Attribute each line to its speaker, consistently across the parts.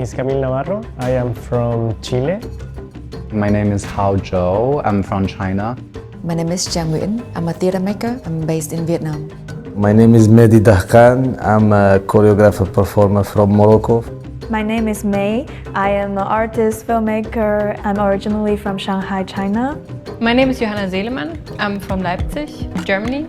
Speaker 1: is Camille Navarro. I am from Chile.
Speaker 2: My name is Hao Zhou. I'm from China.
Speaker 3: My name is Trang Nguyen. I'm a theater maker. I'm based in Vietnam.
Speaker 4: My name is Mehdi Dahkan. I'm a choreographer performer from Morocco.
Speaker 5: My name is May. I am an artist, filmmaker. I'm originally from Shanghai, China.
Speaker 6: My name is Johanna Seelemann. I'm from Leipzig, Germany.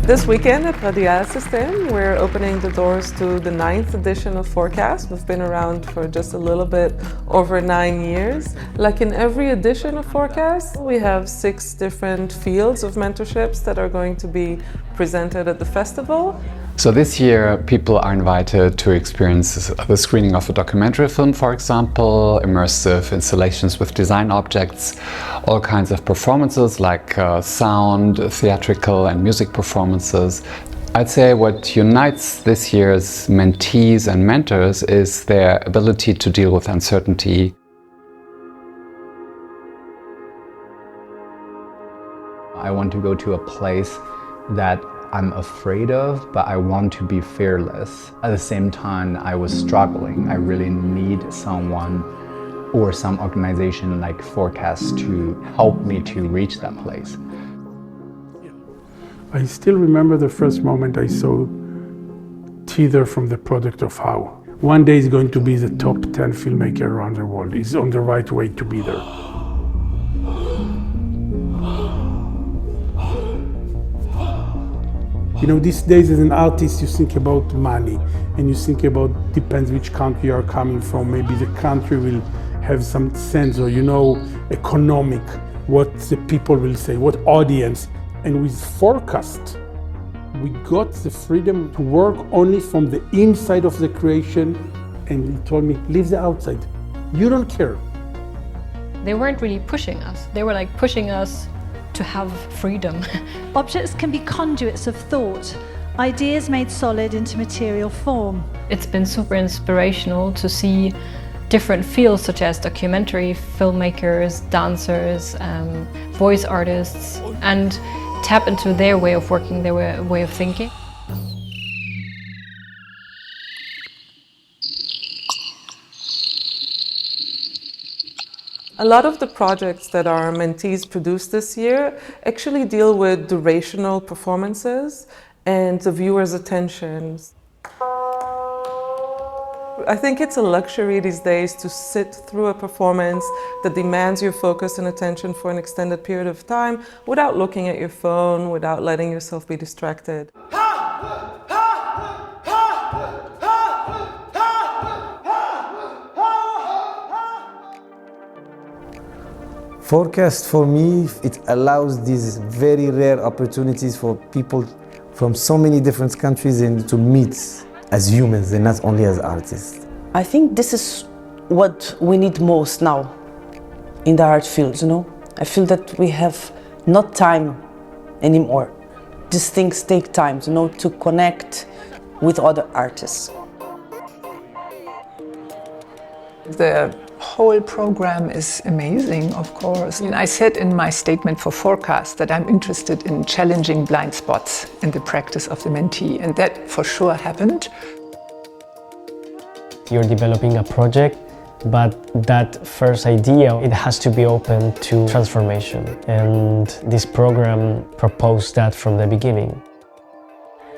Speaker 7: This weekend at Radial System, we're opening the doors to the 9th edition of Forecast. We've been around for just a little bit over 9 years. Like in every edition of Forecast, we have 6 different fields of mentorships that are going to be presented at the festival.
Speaker 2: So this year, people are invited to experience the screening of a documentary film, for example, immersive installations with design objects, all kinds of performances like sound, theatrical and music performances. I'd say what unites this year's mentees and mentors is their ability to deal with uncertainty. I want to go to a place that I'm afraid of, but I want to be fearless. At the same time, I was struggling. I really need someone or some organization like Forecast to help me to reach that place.
Speaker 8: I still remember the first moment I saw teaser from the product of Hao. One day he's going to be the top 10 filmmaker around the world. He's on the right way to be there. You know, these days as an artist, you think about money and you think about, depends which country you are coming from. Maybe the country will have some sense or, you know, economic, what the people will say, what audience. And with Forecast, we got the freedom to work only from the inside of the creation. And he told me, leave the outside. You don't care.
Speaker 6: They weren't really pushing us. They were like pushing us to have freedom.
Speaker 9: Objects can be conduits of thought, ideas made solid into material form.
Speaker 6: It's been super inspirational to see different fields such as documentary filmmakers, dancers, voice artists, and tap into their way of working, their way of thinking.
Speaker 7: A lot of the projects that our mentees produced this year actually deal with durational performances and the viewer's attention. I think it's a luxury these days to sit through a performance that demands your focus and attention for an extended period of time without looking at your phone, without letting yourself be distracted.
Speaker 4: Forecast for me, it allows these very rare opportunities for people from so many different countries and to meet as humans and not only as artists.
Speaker 10: I think this is what we need most now in the art field, you know? I feel that we have not time anymore. These things take time, you know, to connect with other artists.
Speaker 11: The whole program is amazing, of course. I said in my statement for Forecast that I'm interested in challenging blind spots in the practice of the mentee, and that for sure happened.
Speaker 1: You're developing a project, but that first idea, it has to be open to transformation. And this program proposed that from the beginning.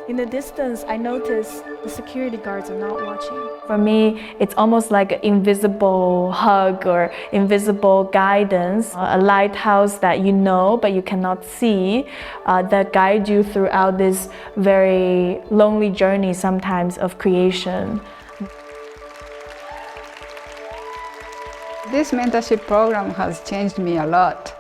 Speaker 5: In the distance, I noticed the security guards are not watching. For me, it's almost like an invisible hug or invisible guidance, a lighthouse that you know but you cannot see, that guide you throughout this very lonely journey sometimes of creation.
Speaker 12: This mentorship program has changed me a lot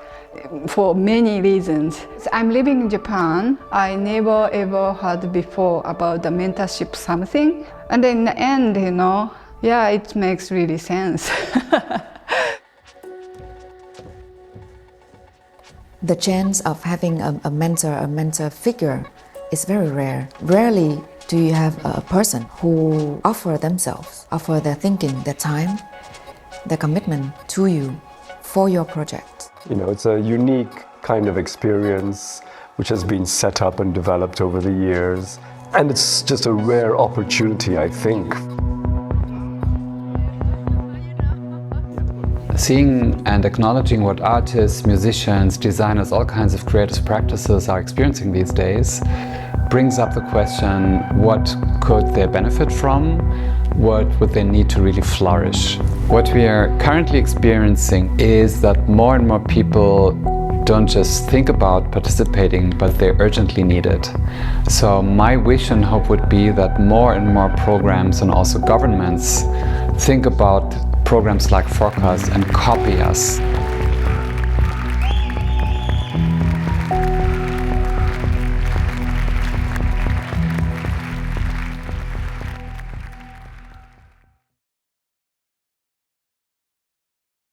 Speaker 12: for many reasons. I'm living in Japan. I never ever heard before about the mentorship something. And in the end, you know, yeah, it makes really sense.
Speaker 3: The chance of having a mentor figure is very rare. Rarely do you have a person who offer themselves, offer their thinking, their time, their commitment to you for your project.
Speaker 13: You know, it's a unique kind of experience which has been set up and developed over the years. And it's just a rare opportunity, I think.
Speaker 2: Seeing and acknowledging what artists, musicians, designers, all kinds of creative practices are experiencing these days brings up the question, what could they benefit from? What would they need to really flourish? What we are currently experiencing is that more and more people don't just think about participating, but they urgently need it. So my wish and hope would be that more and more programs and also governments think about programs like Forecast and copy us.